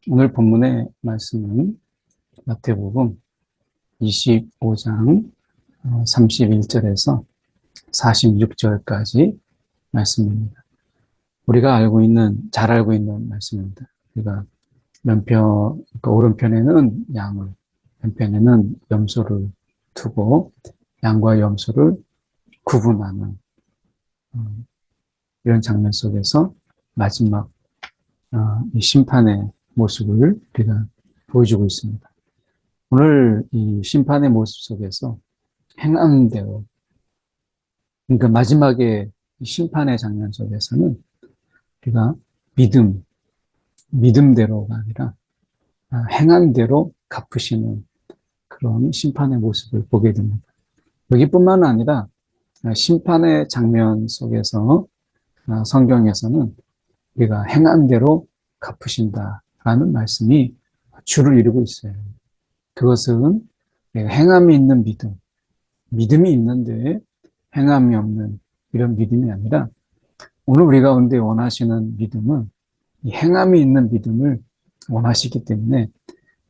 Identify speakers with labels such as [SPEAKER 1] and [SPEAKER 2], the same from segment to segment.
[SPEAKER 1] 오늘 본문의 말씀은 마태복음 25장 31절에서 46절까지 말씀입니다. 우리가 잘 알고 있는 말씀입니다. 우리가 그러니까 오른편에는 양을, 왼편에는 염소를 두고 양과 염소를 구분하는 이런 장면 속에서 마지막 이 심판의 모습을 우리가 보여주고 있습니다. 오늘 이 심판의 모습 속에서 행함대로, 그러니까 마지막에 심판의 장면 속에서는 우리가 믿음대로가 아니라 행함대로 갚으시는 그런 심판의 모습을 보게 됩니다. 여기뿐만 아니라 심판의 장면 속에서 성경에서는 우리가 행함대로 갚으신다라는 말씀이 주를 이루고 있어요. 그것은 행함이 있는 믿음이 있는데 행함이 없는 이런 믿음이 아니라 오늘 우리 가운데 원하시는 믿음은 이 행함이 있는 믿음을 원하시기 때문에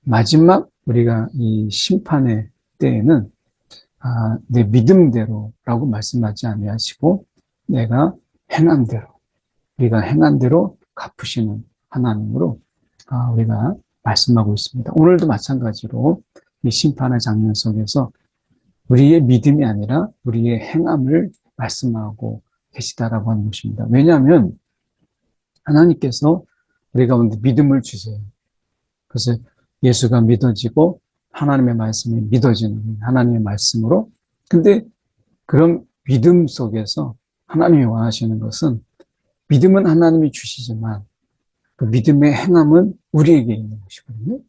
[SPEAKER 1] 마지막 우리가 이 심판의 때에는 내 믿음대로라고 말씀하지 아니하시고 내가 행함대로, 우리가 행한 대로 갚으시는 하나님으로 우리가 말씀하고 있습니다. 오늘도 마찬가지로 이 심판의 장면 속에서 우리의 믿음이 아니라 우리의 행함을 말씀하고 계시다라고 하는 것입니다. 왜냐하면 하나님께서 우리 가운데 믿음을 주세요. 그래서 예수가 믿어지고 하나님의 말씀이 믿어지는 하나님의 말씀으로, 근데 그런 믿음 속에서 하나님이 원하시는 것은 믿음은 하나님이 주시지만 그 믿음의 행함은 우리에게 있는 것이거든요.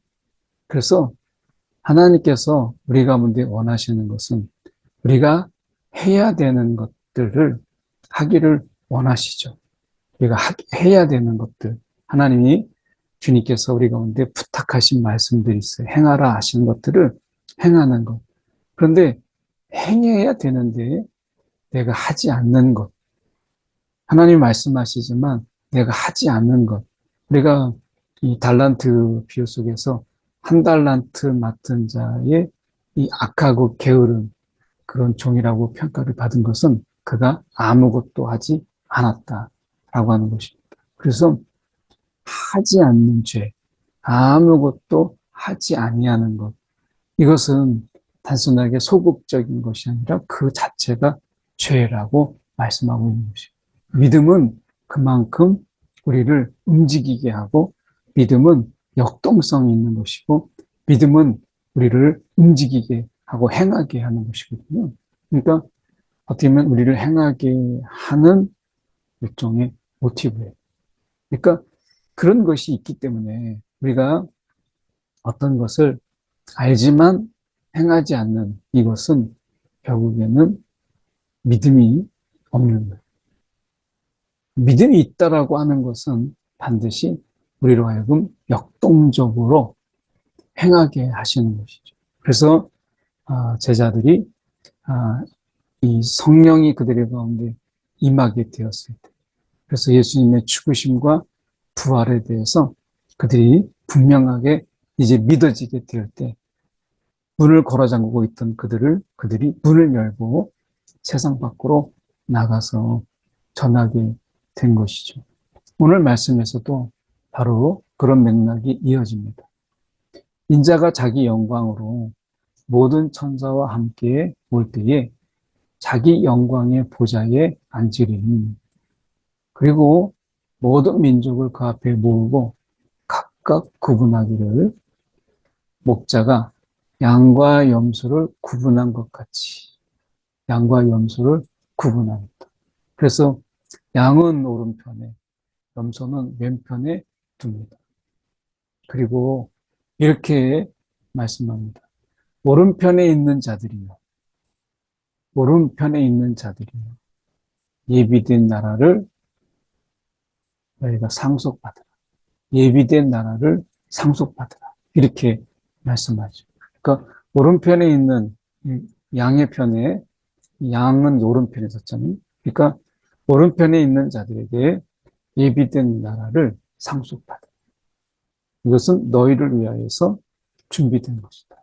[SPEAKER 1] 그래서 하나님께서 우리 가운데 원하시는 것은 우리가 해야 되는 것들을 하기를 원하시죠. 우리가 해야 되는 것들, 하나님이 주님께서 우리 가운데 부탁하신 말씀들이 있어요. 행하라 하시는 것들을 행하는 것. 그런데 행해야 되는데 내가 하지 않는 것. 하나님 말씀하시지만 내가 하지 않는 것. 우리가 이 달란트 비유 속에서 한 달란트 맡은 자의 이 악하고 게으른 그런 종이라고 평가를 받은 것은 그가 아무것도 하지 않았다라고 하는 것입니다. 그래서 하지 않는 죄, 아무것도 하지 아니하는 것, 이것은 단순하게 소극적인 것이 아니라 그 자체가 죄라고 말씀하고 있는 것입니다. 믿음은 그만큼 우리를 움직이게 하고 믿음은 역동성이 있는 것이고 믿음은 우리를 움직이게 하고 행하게 하는 것이거든요. 그러니까 어떻게 보면 우리를 행하게 하는 일종의 모티브예요. 그러니까 그런 것이 있기 때문에 우리가 어떤 것을 알지만 행하지 않는 이것은 결국에는 믿음이 없는 거예요. 믿음이 있다라고 하는 것은 반드시 우리로 하여금 역동적으로 행하게 하시는 것이죠. 그래서 제자들이 이 성령이 그들의 가운데 임하게 되었을 때, 그래서 예수님의 죽으심과 부활에 대해서 그들이 분명하게 이제 믿어지게 될 때 문을 걸어 잠그고 있던 그들이 문을 열고 세상 밖으로 나가서 전하게 된 것이죠. 오늘 말씀에서도 바로 그런 맥락이 이어집니다. 인자가 자기 영광으로 모든 천사와 함께 올 때에 자기 영광의 보좌에 앉으리니, 그리고 모든 민족을 그 앞에 모으고 각각 구분하기를 목자가 양과 염소를 구분한 것 같이 양과 염소를 구분합니다. 그래서 양은 오른편에, 염소는 왼편에 둡니다. 그리고 이렇게 말씀합니다. 오른편에 있는 자들이요. 예비된 나라를 너희가 상속받으라. 예비된 나라를 상속받으라. 이렇게 말씀하죠. 그러니까 오른편에 있는 양의 편에, 양은 오른편에 섰잖아요. 그러니까 오른편에 있는 자들에게 예비된 나라를 상속받으라. 이것은 너희를 위하여서 준비된 것이다.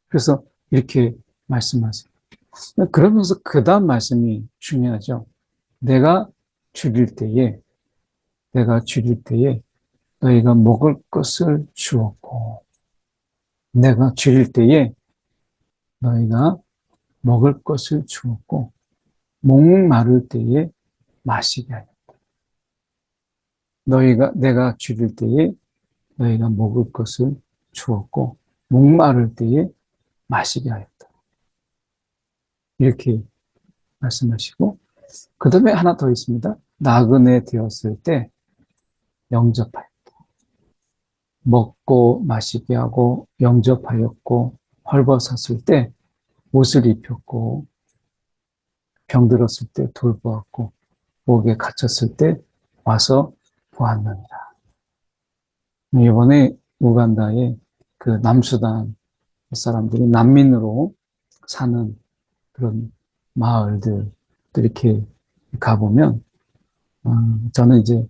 [SPEAKER 1] 그래서 이렇게 말씀하세요. 그러면서 그 다음 말씀이 중요하죠. 내가 줄일 때에, 내가 줄일 때에 너희가 먹을 것을 주었고, 내가 줄일 때에 너희가 먹을 것을 주었고, 목마를 때에 마시게 하였다. 내가 줄일 때에 너희가 먹을 것을 주었고, 목마를 때에 마시게 하였다. 이렇게 말씀하시고, 그 다음에 하나 더 있습니다. 나그네 되었을 때 영접하였다. 먹고 마시게 하고 영접하였고, 헐벗었을 때 옷을 입혔고, 병들었을 때 돌보았고, 목에 갇혔을 때 와서 보았느니라. 이번에 우간다의 그 남수단 사람들이 난민으로 사는 그런 마을들 이렇게 가보면, 저는 이제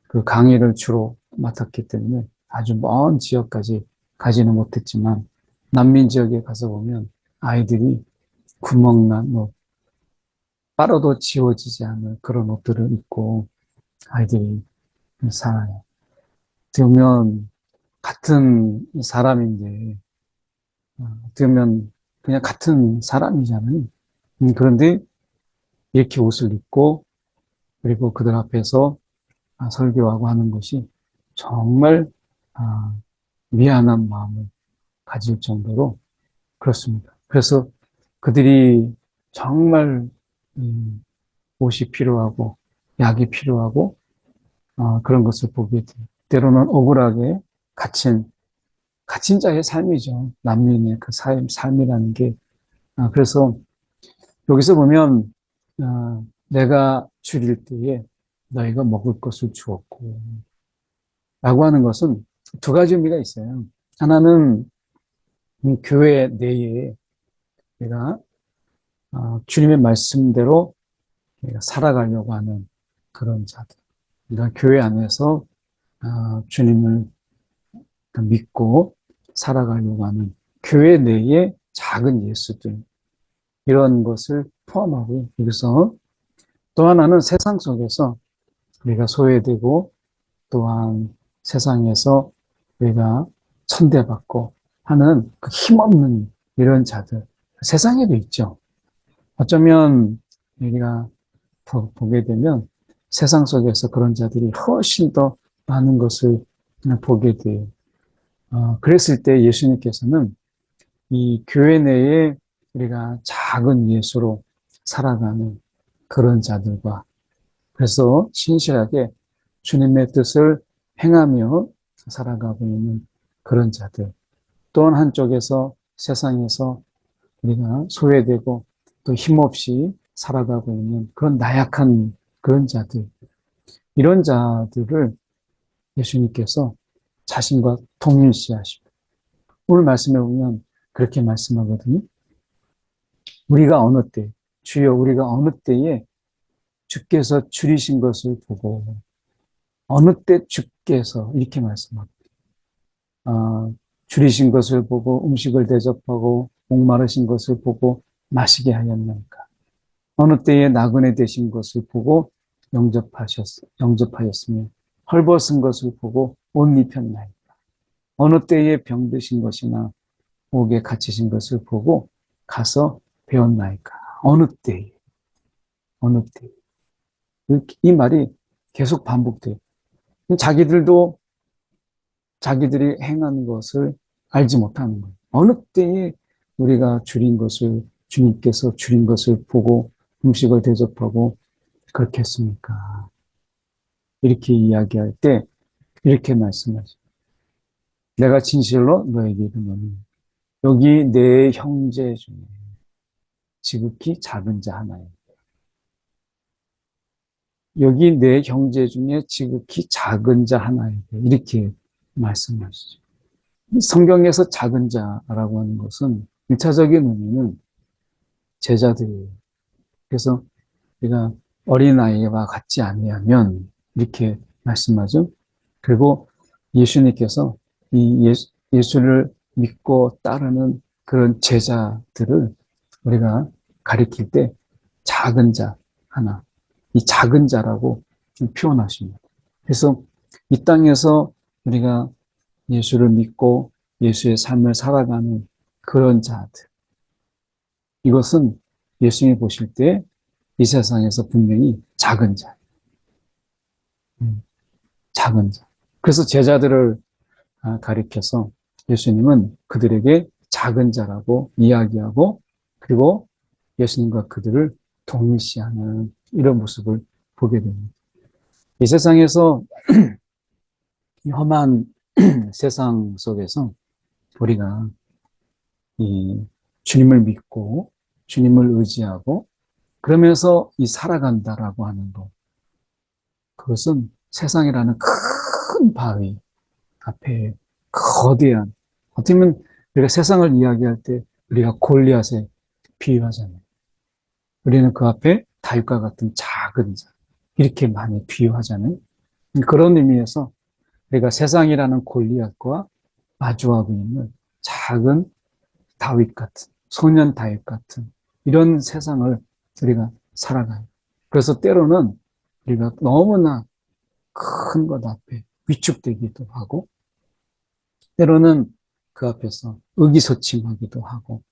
[SPEAKER 1] 그 강의를 주로 맡았기 때문에 아주 먼 지역까지 가지는 못했지만, 난민 지역에 가서 보면 아이들이 구멍난 옷, 빨아도 지워지지 않는 그런 옷들을 입고 아이들이 살아요. 어떻게 보면 같은 사람인데, 어떻게 보면 그냥 같은 사람이잖아요. 그런데 이렇게 옷을 입고, 그리고 그들 앞에서 설교하고 하는 것이 정말 미안한 마음을 가질 정도로 그렇습니다. 그래서 그들이 정말 옷이 필요하고 약이 필요하고 그런 것을 보게 돼요. 때로는 억울하게 갇힌 자의 삶이죠. 난민의 그 삶이라는 게. 그래서 여기서 보면 내가 줄일 때에 너희가 먹을 것을 주었고 라고 하는 것은 두 가지 의미가 있어요. 하나는 교회 내에 내가 주님의 말씀대로 살아가려고 하는 그런 자들. 그러니까 교회 안에서 주님을 믿고 살아가려고 하는 교회 내의 작은 예수들, 이런 것을 포함하고, 여기서 또 하나는 세상 속에서 우리가 소외되고, 또한 세상에서 우리가 천대받고 하는 그 힘없는 이런 자들, 세상에도 있죠. 어쩌면 우리가 보게 되면 세상 속에서 그런 자들이 훨씬 더 많은 것을 보게 돼요. 그랬을 때 예수님께서는 이 교회 내에 우리가 작은 예수로 살아가는 그런 자들과, 그래서 신실하게 주님의 뜻을 행하며 살아가고 있는 그런 자들, 또한 한쪽에서 세상에서 우리가 소외되고 또 힘없이 살아가고 있는 그런 나약한 그런 자들, 이런 자들을 예수님께서 자신과 동일시하십니다. 오늘 말씀에 보면 그렇게 말씀하거든요. 우리가 어느 때, 주여 우리가 어느 때에 주께서 줄이신 것을 보고, 어느 때 주께서 이렇게 말씀합니다. 줄이신 것을 보고 음식을 대접하고 목마르신 것을 보고 마시게 하였나이까. 어느 때에 나그네 되신 것을 보고 영접하였으며 헐벗은 것을 보고 옷 입혔나이까. 어느 때에 병드신 것이나 목에 갇히신 것을 보고 가서 배웠나이까. 어느 때에, 어느 때에. 이 말이 계속 반복돼요. 자기들도 자기들이 행한 것을 알지 못하는 거예요. 어느 때에 우리가 주님께서 줄인 것을 보고 음식을 대접하고 그렇게 했습니까? 이렇게 이야기할 때 이렇게 말씀하죠. 내가 진실로 너에게 이르노니 여기 내 형제 중에 지극히 작은 자 하나예요. 여기 내 형제 중에 지극히 작은 자 하나예요. 이렇게 말씀하시죠. 성경에서 작은 자라고 하는 것은 1차적인 의미는 제자들이에요. 그래서 우리가 어린아이와 같지 아니하면 이렇게 말씀하죠. 그리고 예수님께서 예수를 믿고 따르는 그런 제자들을 우리가 가리킬 때 작은 자 하나, 이 작은 자라고 좀 표현하십니다. 그래서 이 땅에서 우리가 예수를 믿고 예수의 삶을 살아가는 그런 자들, 이것은 예수님이 보실 때 이 세상에서 분명히 작은 자, 작은 자. 그래서 제자들을 가리켜서 예수님은 그들에게 작은 자라고 이야기하고, 그리고 예수님과 그들을 동일시하는 이런 모습을 보게 됩니다. 이 세상에서 이 험한 세상 속에서 우리가 이 주님을 믿고 주님을 의지하고 그러면서 이 살아간다라고 하는 것, 그것은 세상이라는 큰 바위 앞에 거대한, 어떻게 보면 우리가 세상을 이야기할 때 우리가 골리앗에 비유하잖아요. 우리는 그 앞에 다윗과 같은 작은 자, 이렇게 많이 비유하잖아요. 그런 의미에서 우리가 세상이라는 골리앗과 마주하고 있는 작은 다윗 같은, 소년 다윗 같은 이런 세상을 우리가 살아가요. 그래서 때로는 우리가 너무나 큰 것 앞에 위축되기도 하고, 때로는 그 앞에서 의기소침하기도 하고,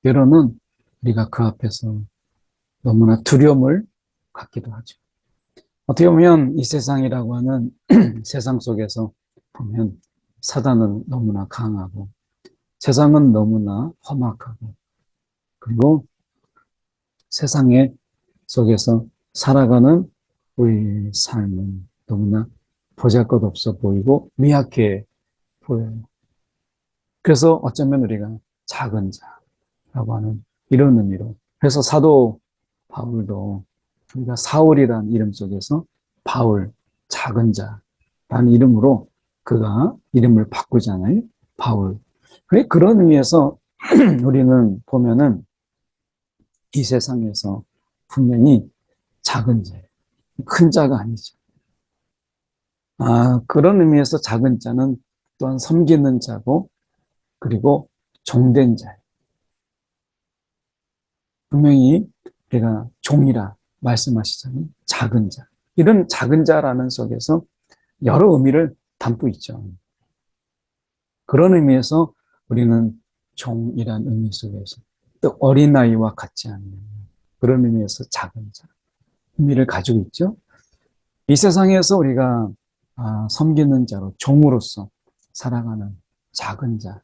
[SPEAKER 1] 때로는 우리가 그 앞에서 너무나 두려움을 갖기도 하죠. 어떻게 보면 이 세상이라고 하는 세상 속에서 보면 사단은 너무나 강하고 세상은 너무나 험악하고, 그리고 세상의 속에서 살아가는 우리 삶은 너무나 보잘것없어 보이고 미약해 보여요. 그래서 어쩌면 우리가 작은 자라고 하는 이런 의미로, 그래서 사도 바울도 우리가 사울이라는 이름 속에서 바울, 작은 자라는 이름으로 그가 이름을 바꾸잖아요. 바울. 그런 의미에서 우리는 보면은 이 세상에서 분명히 작은 자예요. 큰 자가 아니죠. 그런 의미에서 작은 자는 또한 섬기는 자고, 그리고 종된 자예요. 분명히 우리가 종이라 말씀하시잖아요. 작은 자. 이런 작은 자라는 속에서 여러 의미를 담고 있죠. 그런 의미에서 우리는 종이란 의미 속에서 또 어린아이와 같지 않는 그런 의미에서 작은 자 의미를 가지고 있죠. 이 세상에서 우리가 섬기는 자로 종으로서 살아가는 작은 자,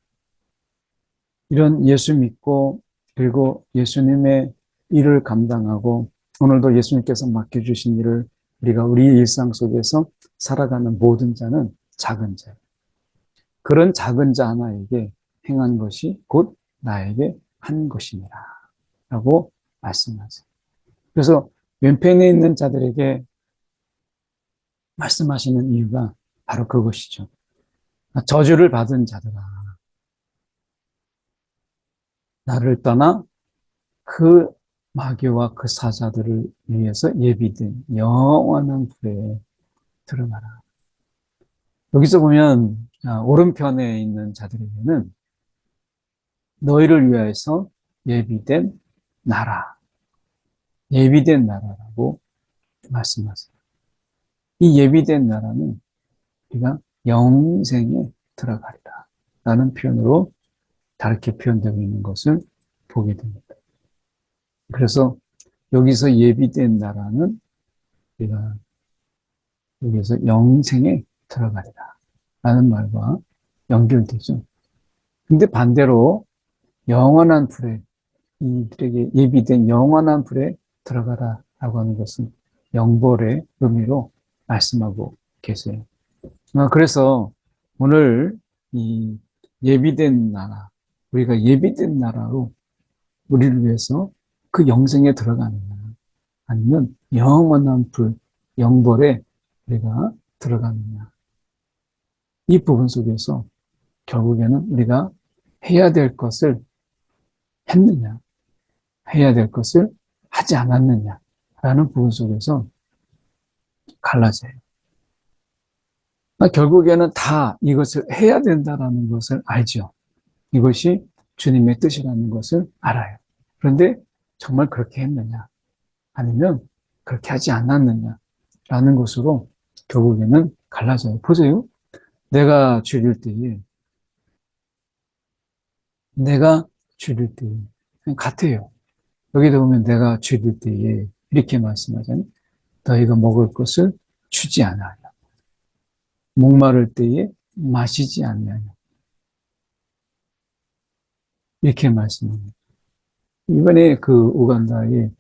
[SPEAKER 1] 이런 예수 믿고 그리고 예수님의 일을 감당하고 오늘도 예수님께서 맡겨주신 일을 우리가 우리 일상 속에서 살아가는 모든 자는 작은 자예요. 그런 작은 자 하나에게 행한 것이 곧 나에게 한 것이니라 라고 말씀하세요. 그래서 왼편에 있는 자들에게 말씀하시는 이유가 바로 그것이죠. 저주를 받은 자들아, 나를 떠나 그 마귀와 그 사자들을 위해서 예비된 영원한 불에 들어가라. 여기서 보면 오른편에 있는 자들에게는 너희를 위하여서 예비된 나라, 예비된 나라라고 말씀하세요. 이 예비된 나라는 우리가 영생에 들어가리라 라는 표현으로 다르게 표현되고 있는 것을 보게 됩니다. 그래서 여기서 예비된 나라는 우리가 여기서 영생에 들어가리라 라는 말과 연결되죠. 근데 반대로 영원한 불에, 이들에게 예비된 영원한 불에 들어가라 라고 하는 것은 영벌의 의미로 말씀하고 계세요. 그래서 오늘 이 예비된 나라, 우리가 예비된 나라로 우리를 위해서 그 영생에 들어가느냐, 아니면 영원한 불, 영벌에 우리가 들어가느냐. 이 부분 속에서 결국에는 우리가 해야 될 것을 했느냐, 해야 될 것을 하지 않았느냐라는 부분 속에서 갈라져요. 결국에는 다 이것을 해야 된다라는 것을 알죠. 이것이 주님의 뜻이라는 것을 알아요. 그런데 정말 그렇게 했느냐? 아니면 그렇게 하지 않았느냐? 라는 것으로 결국에는 갈라져요. 보세요. 내가 줄일 때에, 내가 줄일 때에, 같아요. 여기도 보면 내가 줄일 때에 이렇게 말씀하잖아요. 너희가 먹을 것을 주지 않아요. 목마를 때에 마시지 않냐요. 이렇게 말씀합니다. 이번에 그 우간다의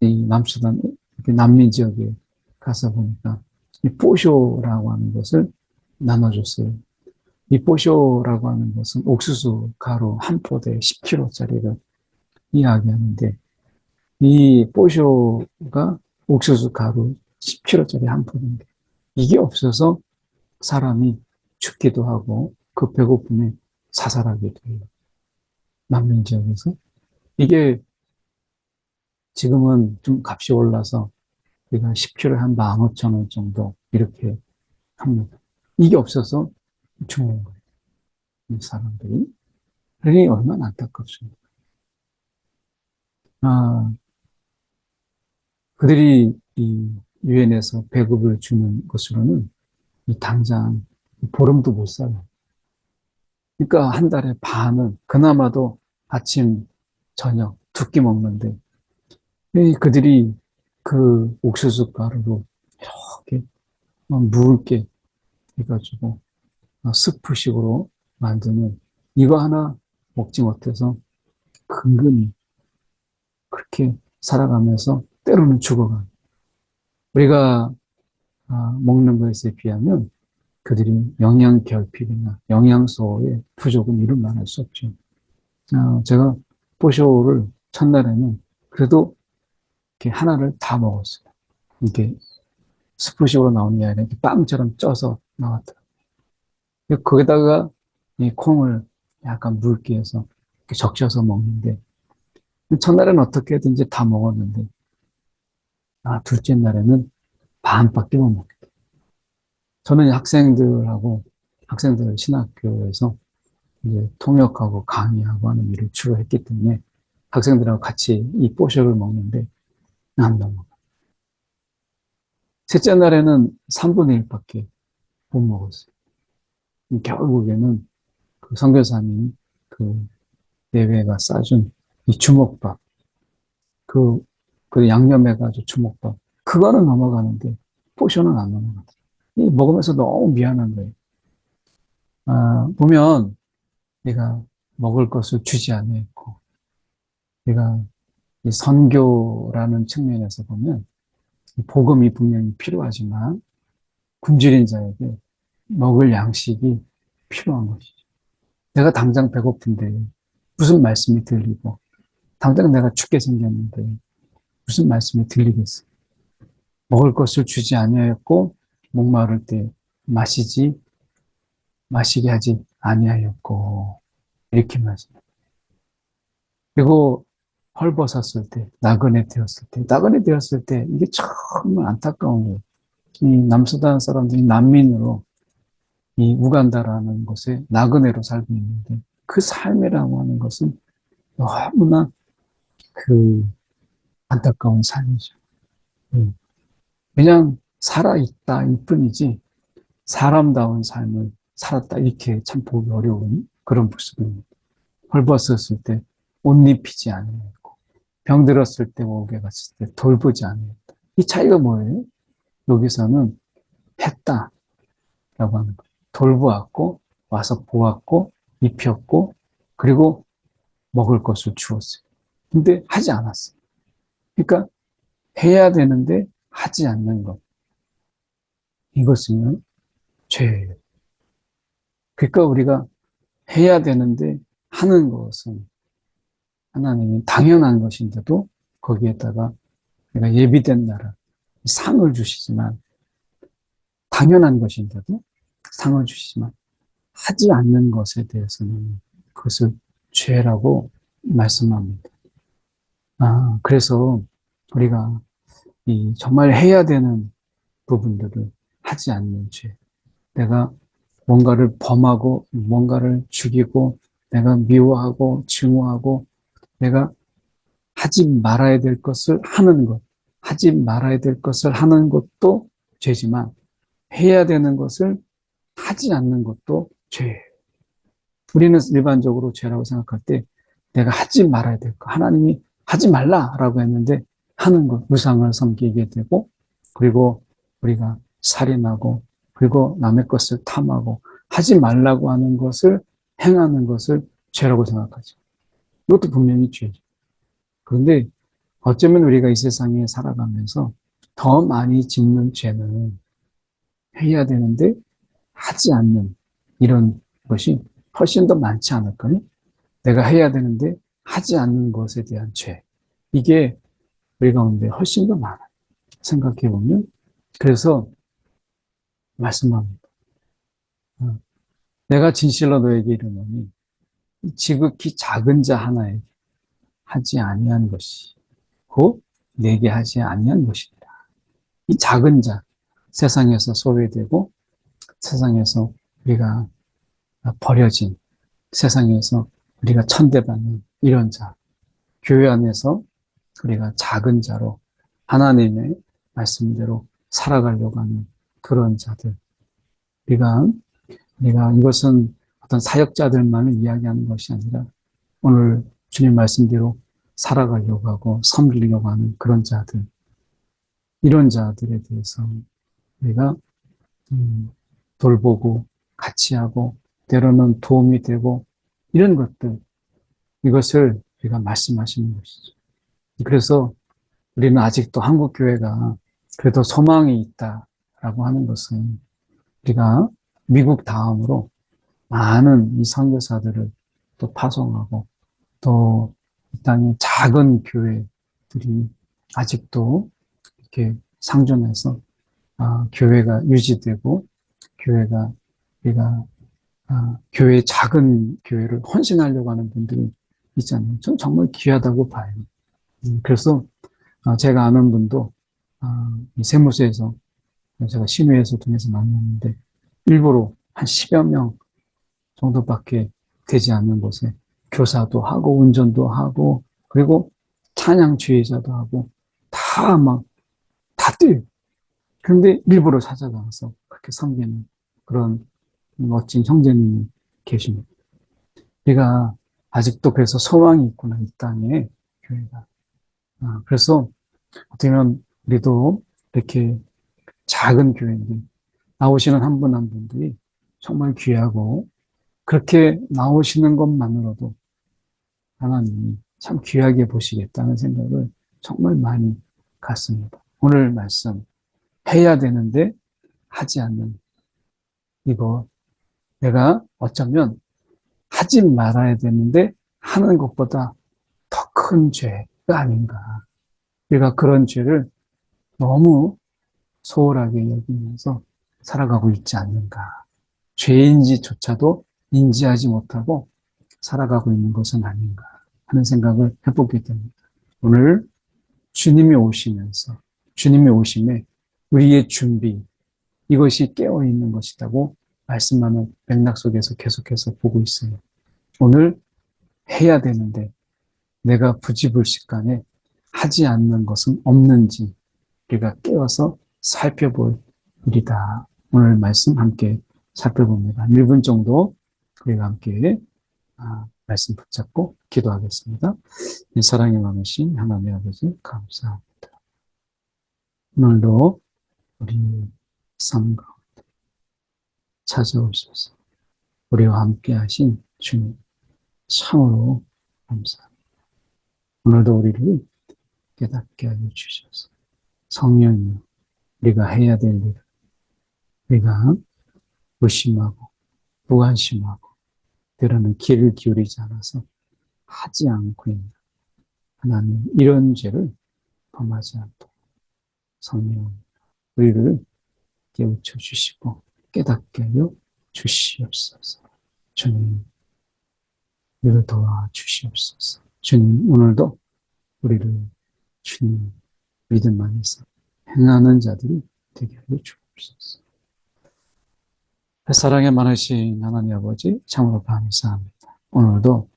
[SPEAKER 1] 이 남수단, 난민 지역에 가서 보니까 이 뽀쇼라고 하는 것을 나눠줬어요. 이 뽀쇼라고 하는 것은 옥수수 가루 한 포대에 10kg짜리를 이야기하는데 이 뽀쇼가 옥수수 가루 10kg짜리 한 포대인데 이게 없어서 사람이 죽기도 하고 그 배고픔에 자살하기도 해요. 난민 지역에서. 이게 지금은 좀 값이 올라서 우리가 10kg에 한 15,000원 정도 이렇게 합니다. 이게 없어서 죽는 거예요. 이 사람들이. 그게 얼마나 안타깝습니까? 아, 그들이 이 유엔에서 배급을 주는 것으로는 이 당장 보름도 못 살아요. 그러니까 한 달에 반은 그나마도 아침, 저녁 두 끼 먹는데 그들이 그 옥수수 가루로 이렇게 묽게 해가지고 스프식으로 만드는 이거 하나 먹지 못해서 근근히 그렇게 살아가면서 때로는 죽어가요. 우리가 먹는 것에 비하면 그들이 영양 결핍이나 영양소의 부족은 이루 말할 수 없죠. 제가 뽀쇼를 첫날에는 그래도 이렇게 하나를 다 먹었어요. 이렇게 스프식으로 나오는 게 아니라 이렇게 빵처럼 쪄서 나왔더라고요. 거기다가 이 콩을 약간 묽게 해서 이렇게 적셔서 먹는데 첫날에는 어떻게든지 다 먹었는데 둘째 날에는 반밖에 못 먹겠다. 저는 학생들 신학교에서 이제 통역하고 강의하고 하는 일을 주로 했기 때문에 학생들하고 같이 이 뽀쇼를 먹는데 안 넘어가. 셋째 날에는 3분의 1밖에 못 먹었어요. 결국에는 그 선교사님이 그 예배가 싸준 이 주먹밥, 그, 그 양념해가지고 주먹밥, 그거는 넘어가는데 포션은 안 넘어가더라고요. 먹으면서 너무 미안한 거예요. 보면 내가 먹을 것을 주지 않았고, 내가 이 선교라는 측면에서 보면 복음이 분명히 필요하지만 굶주린 자에게 먹을 양식이 필요한 것이죠. 내가 당장 배고픈데 무슨 말씀이 들리고 당장 내가 죽게 생겼는데 무슨 말씀이 들리겠어요. 먹을 것을 주지 아니하였고 목마를 때 마시게 하지 아니하였고 이렇게 말씀합니다. 그리고 헐벗었을 때, 나그네 되었을 때 이게 정말 안타까운 거예요. 이 남수단 사람들이 난민으로 이 우간다라는 곳에 나그네로 살고 있는데 그 삶이라고 하는 것은 너무나 그 안타까운 삶이죠. 그냥 살아있다 이 뿐이지 사람다운 삶을 살았다 이렇게 참 보기 어려운 그런 모습입니다. 헐벗었을 때 옷 입히지 아니했고 병들었을 때 목에 갔을 때 돌보지 아니했다. 이 차이가 뭐예요? 여기서는 했다라고 하는 거예요. 돌보았고 와서 보았고 입혔고 그리고 먹을 것을 주었어요. 근데 하지 않았어요. 그러니까 해야 되는데 하지 않는 것. 이것은 죄예요. 그러니까 우리가 해야 되는데 하는 것은 하나님이 당연한 것인데도 거기에다가 내가 예비된 나라 상을 주시지만 당연한 것인데도 상을 주시지만 하지 않는 것에 대해서는 그것을 죄라고 말씀합니다. 그래서 우리가 이 정말 해야 되는 부분들을 하지 않는 죄. 내가 뭔가를 범하고 뭔가를 죽이고 내가 미워하고 증오하고 내가 하지 말아야 될 것을 하는 것, 하지 말아야 될 것을 하는 것도 죄지만 해야 되는 것을 하지 않는 것도 죄예요. 우리는 일반적으로 죄라고 생각할 때 내가 하지 말아야 될 것, 하나님이 하지 말라라고 했는데 하는 것, 우상을 섬기게 되고 그리고 우리가 살인하고 그리고 남의 것을 탐하고 하지 말라고 하는 것을 행하는 것을 죄라고 생각하죠. 이것도 분명히 죄죠. 그런데 어쩌면 우리가 이 세상에 살아가면서 더 많이 짓는 죄는 해야 되는데 하지 않는 이런 것이 훨씬 더 많지 않을까요? 내가 해야 되는데 하지 않는 것에 대한 죄. 이게 우리 가운데 훨씬 더 많아요. 생각해 보면. 그래서 말씀합니다. 내가 진실로 너에게 이르노니 지극히 작은 자 하나에게 하지 아니한 것이 곧 내게 하지 아니한 것이니라. 이 작은 자, 세상에서 소외되고 세상에서 우리가 버려진 세상에서 우리가 천대받는 이런 자, 교회 안에서 우리가 작은 자로 하나님의 말씀대로 살아가려고 하는 그런 자들. 우리가 이것은 어떤 사역자들만을 이야기하는 것이 아니라 오늘 주님 말씀대로 살아가려고 하고 섬기려고 하는 그런 자들. 이런 자들에 대해서 우리가 돌보고 같이 하고 때로는 도움이 되고 이런 것들, 이것을 우리가 말씀하시는 것이죠. 그래서 우리는 아직도 한국 교회가 그래도 소망이 있다라고 하는 것은 우리가 미국 다음으로 많은 이 선교사들을 또 파송하고 또 이 땅에 작은 교회들이 아직도 이렇게 상존해서 교회가 유지되고 교회가 우리가 교회 작은 교회를 헌신하려고 하는 분들이 있잖아요. 저는 정말 귀하다고 봐요. 그래서 제가 아는 분도 세무서에서 제가 신회에서 통해서 만났는데 일부러 한 10여 명 정도밖에 되지 않는 곳에 교사도 하고 운전도 하고 그리고 찬양 지휘자도 하고 다 뛰어요. 그런데 일부러 찾아가서 그렇게 섬기는 그런 멋진 형제님이 계십니다. 우리가 아직도 그래서 소망이 있구나, 이 땅에, 교회가. 그래서 어떻게 보면 우리도 이렇게 작은 교회인데 나오시는 한 분 한 분들이 정말 귀하고 그렇게 나오시는 것만으로도 하나님이 참 귀하게 보시겠다는 생각을 정말 많이 갖습니다. 오늘 말씀 해야 되는데 하지 않는 이거 내가 어쩌면 하지 말아야 되는데 하는 것보다 더 큰 죄가 아닌가. 우리가 그런 죄를 너무 소홀하게 여기면서 살아가고 있지 않는가. 죄인지조차도 인지하지 못하고 살아가고 있는 것은 아닌가 하는 생각을 해보게 됩니다. 오늘 주님이 오시면서 주님이 오심에 우리의 준비 이것이 깨어있는 것이라고 말씀하는 맥락 속에서 계속해서 보고 있어요. 오늘 해야 되는데 내가 부지불식간에 하지 않는 것은 없는지 우리가 깨어서 살펴볼 일이다. 오늘 말씀 함께 살펴봅니다. 1분 정도 우리가 함께 말씀 붙잡고 기도하겠습니다. 사랑이 많으신 하나님의 아버지 감사합니다. 오늘도 우리 삶 가운데 찾아오셔서 우리와 함께 하신 주님 참으로 감사합니다. 오늘도 우리를 깨닫게 하여 주셔서 성령이여 우리가 해야 될 일을 우리가 의심하고 무관심하고 때로는 귀를 기울이지 않아서 하지 않고 있는 하나님 이런 죄를 범하지 않도록 성령 우리를 깨우쳐 주시고 깨닫게 하여 주시옵소서. 주님 우리를 도와주시옵소서. 주님 오늘도 우리를 주님 믿음 안에서 행하는 자들이 되게 하여 주옵소서. 사랑에 많으신 하나님 아버지, 참으로 감사합니다. 오늘도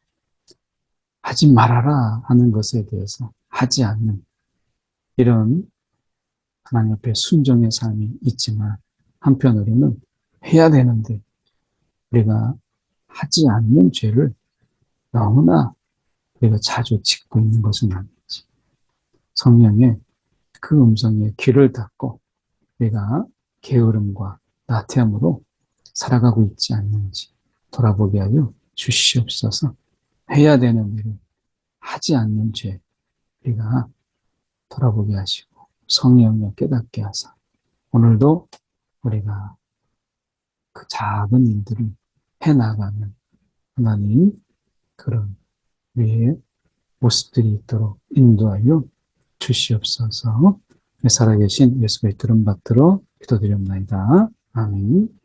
[SPEAKER 1] 하지 말아라 하는 것에 대해서 하지 않는 이런 하나님 앞에 순종의 삶이 있지만, 한편으로는 해야 되는데 우리가 하지 않는 죄를 너무나 우리가 자주 짓고 있는 것은 아닌지, 성령의 그 음성에 귀를 닫고 우리가 게으름과 나태함으로 살아가고 있지 않는지 돌아보게 하여 주시옵소서. 해야 되는 일을 하지 않는 죄 우리가 돌아보게 하시고 성령을 깨닫게 하사 오늘도 우리가 그 작은 일들을 해나가는 하나님 그런 우리의 모습들이 있도록 인도하여 주시옵소서. 살아계신 예수 그리스도를 받들어 기도드립니다. 아멘.